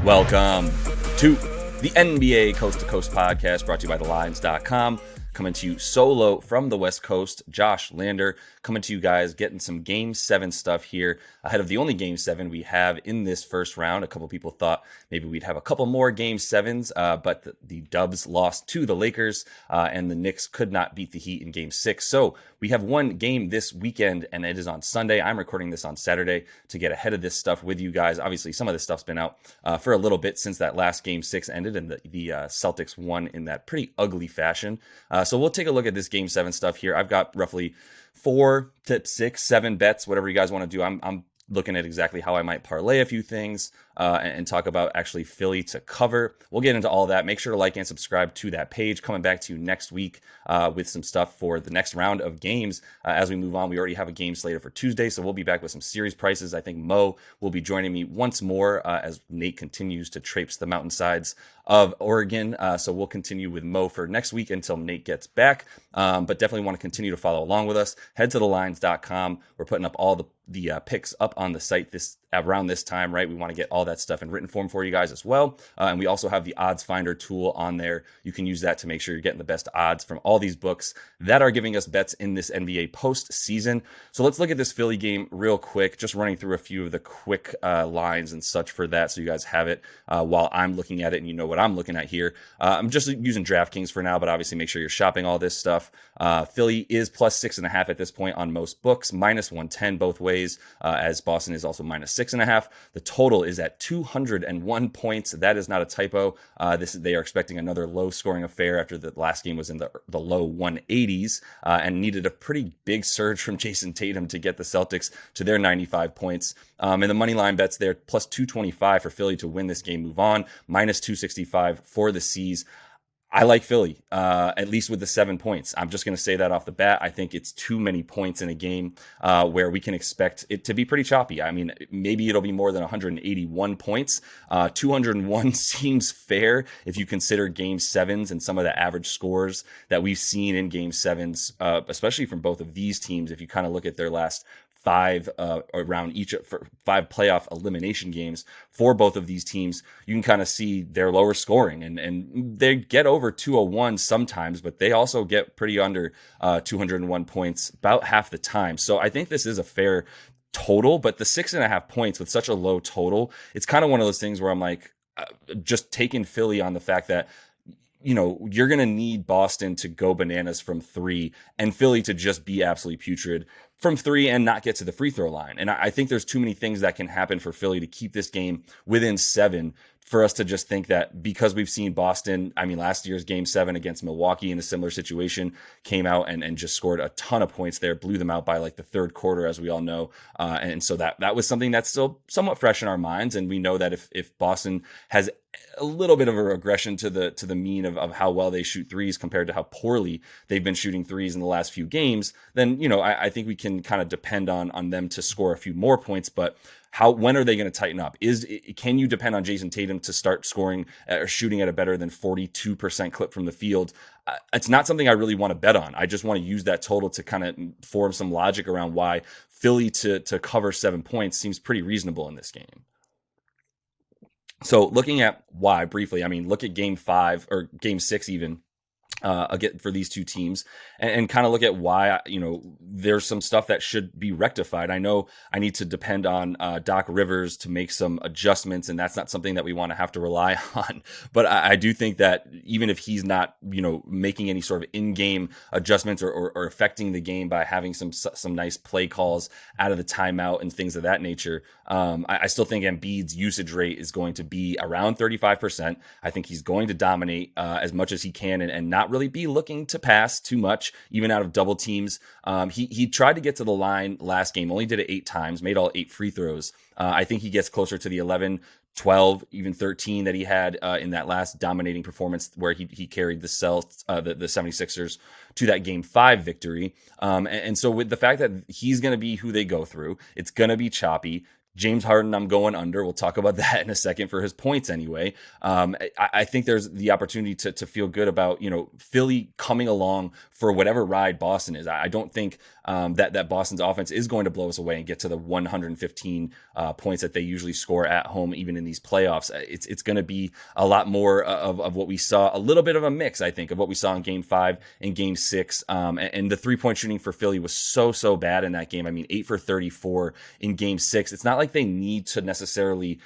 Welcome to the NBA Coast to Coast podcast brought to you by thelines.com. Coming to you solo from the West Coast, Josh Lander, coming to you guys, getting some Game 7 stuff here ahead of the only Game 7 we have in this first round. A couple people thought maybe we'd have a couple more Game 7s, but the Dubs lost to the Lakers, and the Knicks could not beat the Heat in Game 6. So we have one game this weekend, and it is on Sunday. I'm recording this on Saturday to get ahead of this stuff with you guys. Obviously, some of this stuff's been out for a little bit since that last Game 6 ended, and the Celtics won in that pretty ugly fashion. So we'll take a look at this Game 7 stuff here. I've got roughly 4 to 6, 7 bets, whatever you guys want to do. I'm looking at exactly how I might parlay a few things and talk about actually Philly to cover. We'll get into all that. Make sure to like and subscribe to that page. Coming back to you next week with some stuff for the next round of games. As we move on, we already have a game slated for Tuesday, so we'll be back with some series prices. I think Mo will be joining me once more as Nate continues to traipse the mountainsides of Oregon. So we'll continue with Mo for next week until Nate gets back. But definitely want to continue to follow along with us. Head to thelines.com. We're putting up all the picks up on the site around this time, right? We want to get all that stuff in written form for you guys as well. And we also have the odds finder tool on there. You can use that to make sure you're getting the best odds from all these books that are giving us bets in this NBA postseason. So let's look at this Philly game real quick, just running through a few of the quick lines and such for that. So you guys have it while I'm looking at it and you know what I'm looking at here. I'm just using DraftKings for now, but obviously make sure you're shopping all this stuff. Philly is plus 6.5 at this point on most books, minus 110 both ways, as Boston is also minus 6.5. The total is at 201 points. That is not a typo. They are expecting another low scoring affair after the last game was in the low 180s and needed a pretty big surge from Jason Tatum to get the Celtics to their 95 points. And the money line bets there, plus 225 for Philly to win this game, move on, minus 265 for the C's. I like Philly, at least with the 7 points. I'm just going to say that off the bat. I think it's too many points in a game where we can expect it to be pretty choppy. I mean, maybe it'll be more than 181 points. 201 seems fair if you consider Game 7s and some of the average scores that we've seen in Game 7s, especially from both of these teams. If you kind of look at their last 5 around each for 5 playoff elimination games for both of these teams, you can kind of see their lower scoring and they get over 201 sometimes, but they also get pretty under 201 points about half the time. So I think this is a fair total, but the 6.5 points with such a low total, it's kind of one of those things where I'm like, just taking Philly on the fact that, you know, you're going to need Boston to go bananas from 3 and Philly to just be absolutely putrid from 3 and not get to the free throw line. And I think there's too many things that can happen for Philly to keep this game within 7 for us to just think that because we've seen Boston, I mean, last year's Game 7 against Milwaukee in a similar situation, came out and just scored a ton of points there, blew them out by like the third quarter, as we all know. And so that was something that's still somewhat fresh in our minds. And we know that if Boston has a little bit of a regression to the mean of how well they shoot threes compared to how poorly they've been shooting threes in the last few games, then, you know, I think we can kind of depend on them to score a few more points. But when are they going to tighten up? Can you depend on Jason Tatum to start scoring or shooting at a better than 42% clip from the field? It's not something I really want to bet on. I just want to use that total to kind of form some logic around why Philly to cover 7 points seems pretty reasonable in this game. So looking at why briefly, I mean, look at Game 5 or Game 6 even. Again, for these two teams and kind of look at why, you know, there's some stuff that should be rectified. I know I need to depend on Doc Rivers to make some adjustments, and that's not something that we want to have to rely on. But I do think that even if he's not, you know, making any sort of in-game adjustments or affecting the game by having some nice play calls out of the timeout and things of that nature, I still think Embiid's usage rate is going to be around 35%. I think he's going to dominate as much as he can and not really be looking to pass too much, even out of double teams. He tried to get to the line last game, only did it 8 times, made all 8 free throws. I think he gets closer to the 11, 12, even 13 that he had in that last dominating performance where he carried the 76ers to that Game 5 victory. And so with the fact that he's going to be who they go through, it's going to be choppy. James Harden, I'm going under. We'll talk about that in a second for his points anyway. I think there's the opportunity to feel good about, Philly coming along for whatever ride Boston is. I don't think that Boston's offense is going to blow us away and get to the 115 points that they usually score at home, even in these playoffs. It's going to be a lot more of what we saw, a little bit of a mix, I think, of what we saw in Game 5 and Game 6. And the three-point shooting for Philly was so bad in that game. I mean, 8 for 34 in Game 6. It's not like they need to necessarily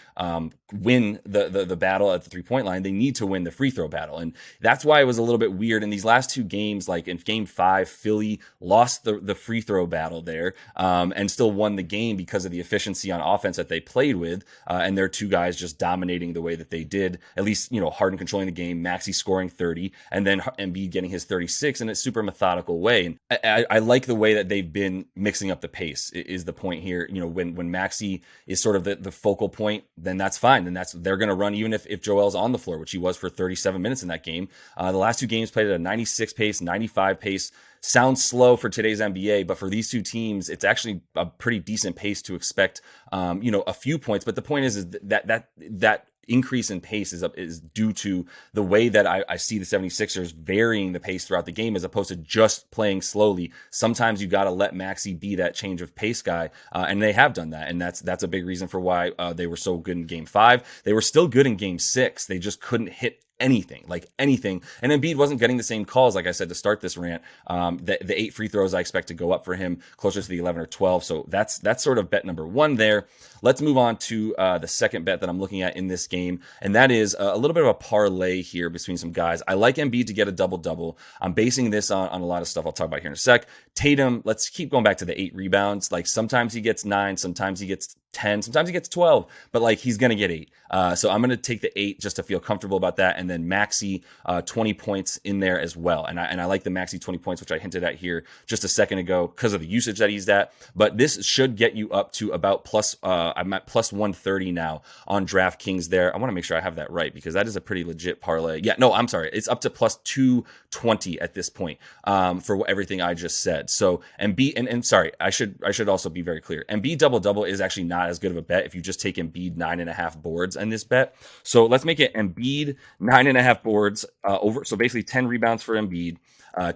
win the battle at the three-point line. They need to win the free throw battle. And that's why it was a little bit weird in these last two games. Like in Game 5, Philly lost the free throw battle there and still won the game because of the efficiency on offense that they played with. And their two guys just dominating the way that they did. At least, Harden controlling the game, Maxey scoring 30, and then Embiid getting his 36 in a super methodical way. And I like the way that they've been mixing up the pace is the point here. When Maxey is sort of the focal point, then that's fine. Then they're going to run even if Joel's on the floor, which he was for 37 minutes in that game. The last two games played at a 96 pace, 95 pace. Sounds slow for today's NBA, but for these two teams, it's actually a pretty decent pace to expect, a few points. But the point is that increase in pace is due to the way that I see the 76ers varying the pace throughout the game as opposed to just playing slowly. Sometimes you got to let Maxey be that change of pace guy, and they have done that, and that's a big reason for why they were so good in Game 5. They were still good in Game 6. They just couldn't hit anything. And Embiid wasn't getting the same calls, like I said, to start this rant. The 8 free throws I expect to go up for him closer to the 11 or 12. So that's sort of bet number one there. Let's move on to the second bet that I'm looking at in this game. And that is a little bit of a parlay here between some guys. I like Embiid to get a double-double. I'm basing this on a lot of stuff I'll talk about here in a sec. Tatum, let's keep going back to the 8 rebounds. Like sometimes he gets 9, sometimes he gets 10, sometimes he gets 12, but he's going to get 8. So I'm going to take the 8 just to feel comfortable about that. And then Maxey, 20 points in there as well. And I like the Maxey 20 points, which I hinted at here just a second ago because of the usage that he's at. But this should get you up to about I'm at plus 130 now on DraftKings there. I want to make sure I have that right because that is a pretty legit parlay. Yeah, no, I'm sorry. It's up to plus 220 at this point for everything I just said. So Embiid, and sorry, I should also be very clear. Embiid double-double is actually not as good of a bet if you just take Embiid 9.5 boards in this bet. So let's make it Embiid 9.5 boards over. So basically 10 rebounds for Embiid,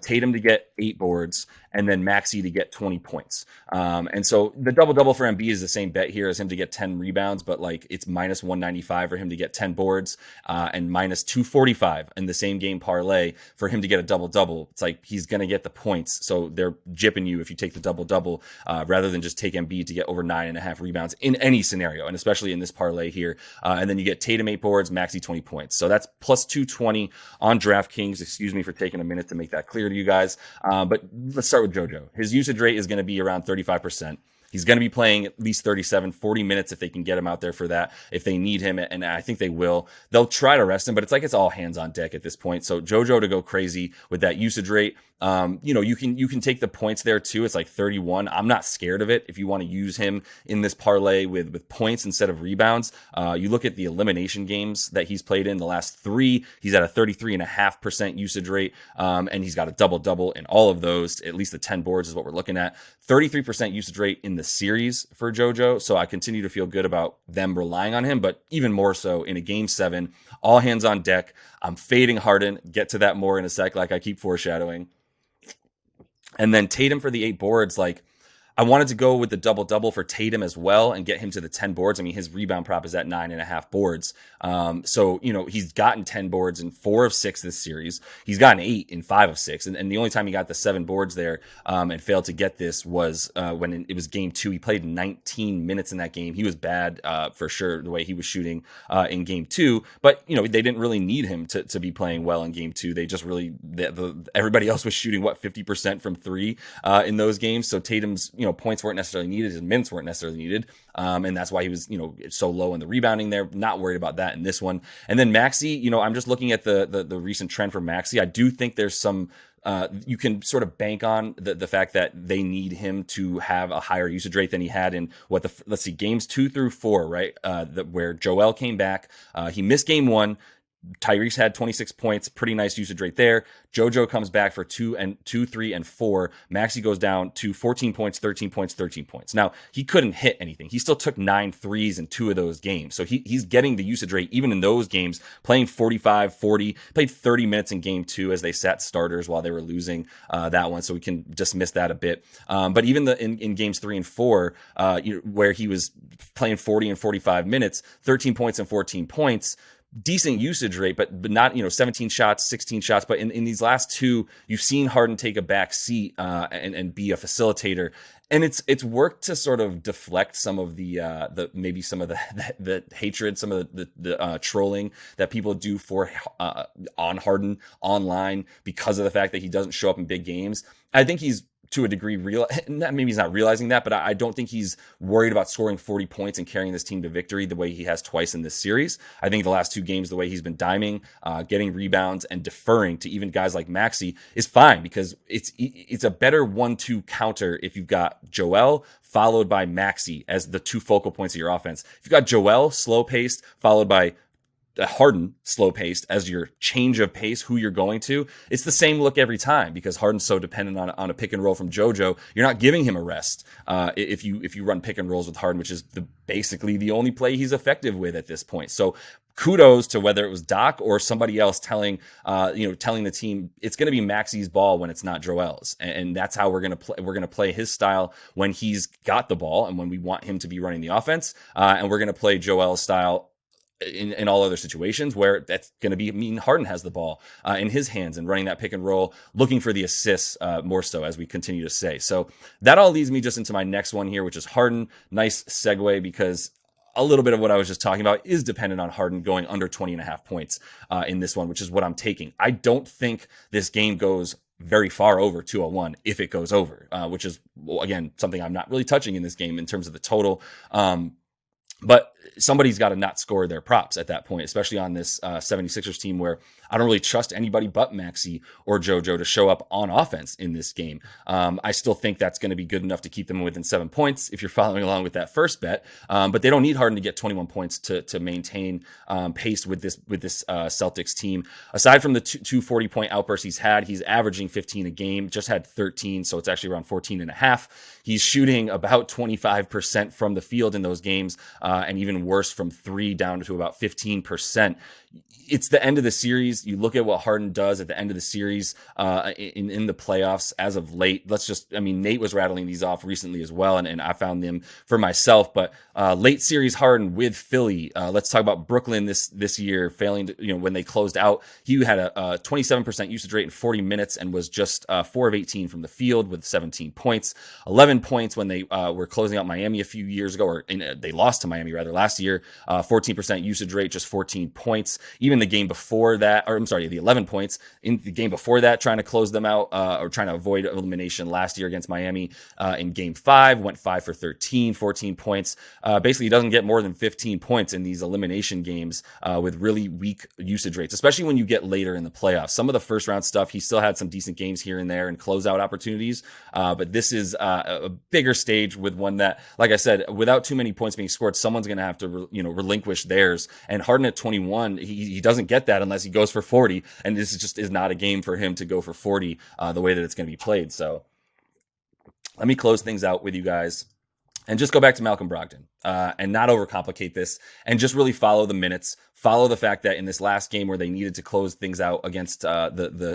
Tatum to get 8 boards, and then Maxey to get 20 points. And so the double-double for Embiid is the same bet here as him to get 10 rebounds, but it's minus 195 for him to get 10 boards and minus 245 in the same game parlay for him to get a double-double. It's like he's going to get the points. So they're jipping you if you take the double-double rather than just take Embiid to get over 9.5 rebounds in any scenario, and especially in this parlay here. And then you get Tatum 8 boards, Maxey 20 points. So that's plus 220 on DraftKings. Excuse me for taking a minute to make that clear to you guys. But let's start with JoJo. His usage rate is going to be around 35%. He's going to be playing at least 37, 40 minutes if they can get him out there for that, if they need him, and I think they will. They'll try to rest him, but it's all hands on deck at this point. So JoJo to go crazy with that usage rate. You can take the points there too. It's 31. I'm not scared of it if you want to use him in this parlay with points instead of rebounds. You look at the elimination games that he's played in the last 3. He's at a 33.5% usage rate, and he's got a double-double in all of those. At least the 10 boards is what we're looking at. 33% usage rate in the series for JoJo. So I continue to feel good about them relying on him, but even more so in a Game 7, all hands on deck. I'm fading Harden. Get to that more in a sec, like I keep foreshadowing. And then Tatum for the 8 boards, I wanted to go with the double-double for Tatum as well and get him to the 10 boards. I mean, his rebound prop is at 9.5 boards. So he's gotten 10 boards in 4 of 6 this series. He's gotten 8 in 5 of 6. And the only time he got the 7 boards there and failed to get this was when it was Game 2. He played 19 minutes in that game. He was bad for sure, the way he was shooting in Game 2. But, they didn't really need him to be playing well in Game 2. They just really, everybody else was shooting, 50% from 3 in those games. So Tatum's, points weren't necessarily needed. His minutes weren't necessarily needed. And that's why he was, so low in the rebounding there. Not worried about that in this one. And then Maxey, I'm just looking at the recent trend for Maxey. I do think there's some, you can sort of bank on the fact that they need him to have a higher usage rate than he had in let's see, games 2 through 4, right? Where Joel came back. He missed Game 1. Tyrese had 26 points, pretty nice usage rate there. JoJo comes back for 2, 3, and 4. Maxey goes down to 14 points, 13 points, 13 points. Now, he couldn't hit anything. He still took 9 threes in 2 of those games. So he's getting the usage rate even in those games, playing 45, 40, played 30 minutes in game 2 as they sat starters while they were losing that one. So we can dismiss that a bit. But even in games 3 and 4, where he was playing 40 and 45 minutes, 13 points and 14 points, decent usage rate, but not 17 shots, 16 shots. But in these last 2, you've seen Harden take a back seat and be a facilitator, and it's worked to sort of deflect some of the maybe some of the hatred, some of the trolling that people do for on Harden online because of the fact that he doesn't show up in big games. I think he's, to a degree, maybe he's not realizing that, but I don't think he's worried about scoring 40 points and carrying this team to victory the way he has twice in this series. I think the last 2 games, the way he's been diming, getting rebounds, and deferring to even guys like Maxey is fine, because it's a better 1-2 counter if you've got Joel followed by Maxey as the 2 focal points of your offense. If you've got Joel slow-paced followed by Harden slow-paced as your change of pace, who you're going to, it's the same look every time, because Harden's so dependent on a pick and roll from JoJo. You're not giving him a rest if you run pick and rolls with Harden, which is basically the only play he's effective with at this point. So kudos to whether it was Doc or somebody else telling the team it's going to be Maxey's ball when it's not Joel's, and that's how we're going to play. We're going to play his style when he's got the ball and when we want him to be running the offense, and we're going to play Joel's style in all other situations where that's going to mean Harden has the ball in his hands and running that pick and roll, looking for the assists more so, as we continue to say. So that all leads me just into my next one here, which is Harden. Nice segue, because a little bit of what I was just talking about is dependent on Harden going under 20.5 points in this one, which is what I'm taking. I don't think this game goes very far over 201 if it goes over, which is, again, something I'm not really touching in this game in terms of the total. But somebody's got to not score their props at that point, especially on this 76ers team where I don't really trust anybody but Maxey or JoJo to show up on offense in this game. I still think that's going to be good enough to keep them within 7 points if you're following along with that first bet. But they don't need Harden to get 21 points to maintain pace with this Celtics team. Aside from the 240-point outbursts he's had, he's averaging 15 a game, just had 13, so it's actually around 14 and a half. He's shooting about 25% from the field in those games, and even worse from 3 down to about 15%. It's the end of the series. You look at what Harden does at the end of the series in the playoffs as of late. Nate was rattling these off recently as well, and I found them for myself. But late series Harden with Philly. Let's talk about Brooklyn this year, failing to, when they closed out. He had a 27% usage rate in 40 minutes and was just 4 of 18 from the field with 17 points. 11 points when they were closing out Miami a few years ago, they lost to Miami rather last year. 14% usage rate, just 14 points. Even the game before that, the 11 points in the game before that, trying to close them out or trying to avoid elimination last year against Miami in game 5, went 5 for 13, 14 points. Basically, he doesn't get more than 15 points in these elimination games with really weak usage rates, especially when you get later in the playoffs. Some of the first round stuff, he still had some decent games here and there and closeout opportunities. But this is a bigger stage with one that, like I said, without too many points being scored, someone's going to have to relinquish theirs. And Harden at 21, he doesn't get that unless he goes for 40, and this is not a game for him to go for 40 the way that it's going to be played. So let me close things out with you guys and just go back to Malcolm Brogdon and not overcomplicate this, and just really follow the minutes, follow the fact that in this last game where they needed to close things out against the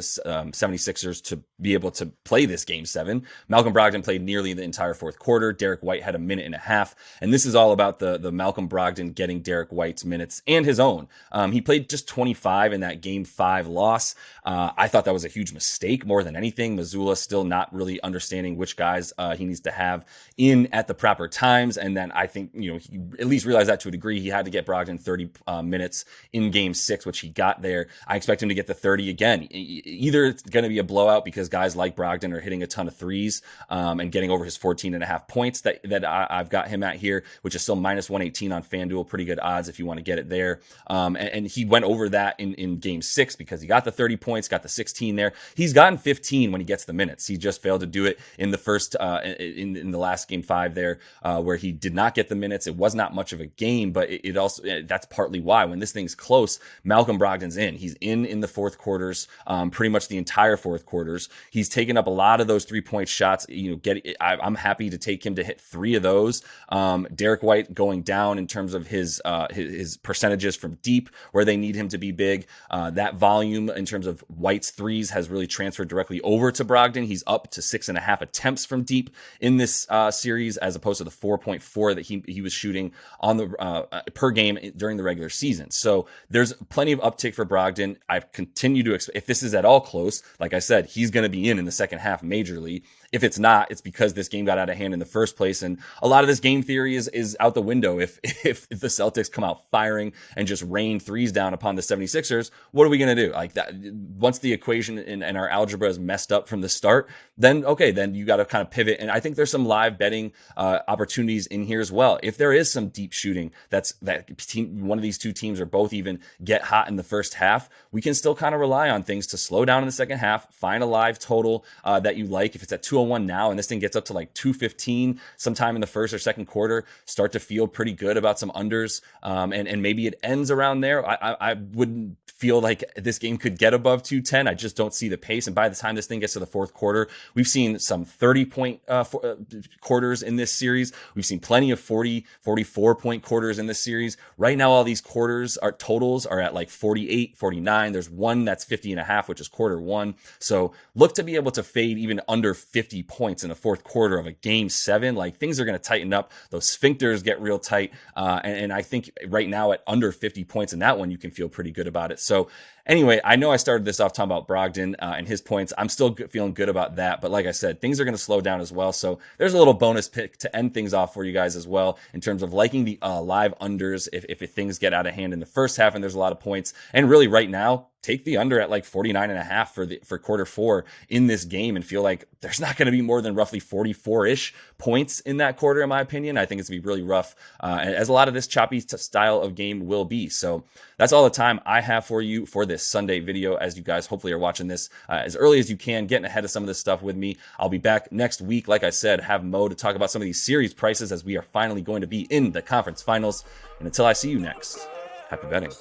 76ers to be able to play this game 7, Malcolm Brogdon played nearly the entire fourth quarter. Derek White had a minute and a half, and this is all about the Malcolm Brogdon getting Derek White's minutes and his own. He played just 25 in that game 5 loss. I thought that was a huge mistake more than anything. Missoula still not really understanding which guys he needs to have in at the proper times, and then I think he at least realized that to a degree. He had to get Brogdon 30 minutes in game 6, which he got there. I expect him to get the 30 again. Either it's going to be a blowout because guys like Brogdon are hitting a ton of threes and getting over his 14 and a half points that I've got him at here, which is still minus 118 on FanDuel. Pretty good odds if you want to get it there. And he went over that in game 6 because he got the 30 points, got the 16 there. He's gotten 15 when he gets the minutes. He just failed to do it in the first, in the last game 5 there, where he did not get the minutes. It was not much of a game, but it also, that's partly why when this thing's close, Malcolm Brogdon's in. He's in the fourth quarters, pretty much the entire fourth quarters. He's taken up a lot of those 3-point shots. I'm happy to take him to hit 3 of those. Derek White going down in terms of his percentages from deep where they need him to be big. That volume in terms of White's threes has really transferred directly over to Brogdon. He's up to 6.5 attempts from deep in this series, as opposed to the 4.4 that he was shooting on the per game during the regular season. So there's plenty of uptick for Brogdon. I continue to expect, if this is at all close, like I said, he's going to be in the second half majorly. If it's not, it's because this game got out of hand in the first place. And a lot of this game theory is out the window. If the Celtics come out firing and just rain threes down upon the 76ers, what are we going to do? Like that, once the equation and our algebra is messed up from the start, then you got to kind of pivot. And I think there's some live betting opportunities in here as well. If there is some deep shooting, one of these two teams or both even get hot in the first half, we can still kind of rely on things to slow down in the second half, find a live total that you like. If it's at 201 now and this thing gets up to like 215 sometime in the first or second quarter, start to feel pretty good about some unders, and maybe it ends around there. I wouldn't feel like this game could get above 210. I just don't see the pace. And by the time this thing gets to the fourth quarter, we've seen some 30-point quarters in this series. We've seen plenty of 40, 44-point quarters in this series. Right now, all these quarters, our totals are at like 48, 49. There's one that's 50.5, which is quarter one. So look to be able to fade even under 50 points in the fourth quarter of a game 7. Like, things are going to tighten up. Those sphincters get real tight. And I think right now at under 50 points in that one, you can feel pretty good about it. So anyway, I know I started this off talking about Brogdon and his points. I'm still feeling good about that. But like I said, things are going to slow down as well. So there's a little bonus pick to end things off for you guys as well in terms of liking the live unders if things get out of hand in the first half and there's a lot of points. And really right now, take the under at like 49.5 for quarter 4 in this game and feel like there's not going to be more than roughly 44-ish points in that quarter, in my opinion. I think it's going to be really rough, as a lot of this choppy style of game will be. So that's all the time I have for you for this Sunday video. As you guys hopefully are watching this as early as you can, getting ahead of some of this stuff with me. I'll be back next week. Like I said, have Mo to talk about some of these series prices as we are finally going to be in the conference finals. And until I see you next, happy betting.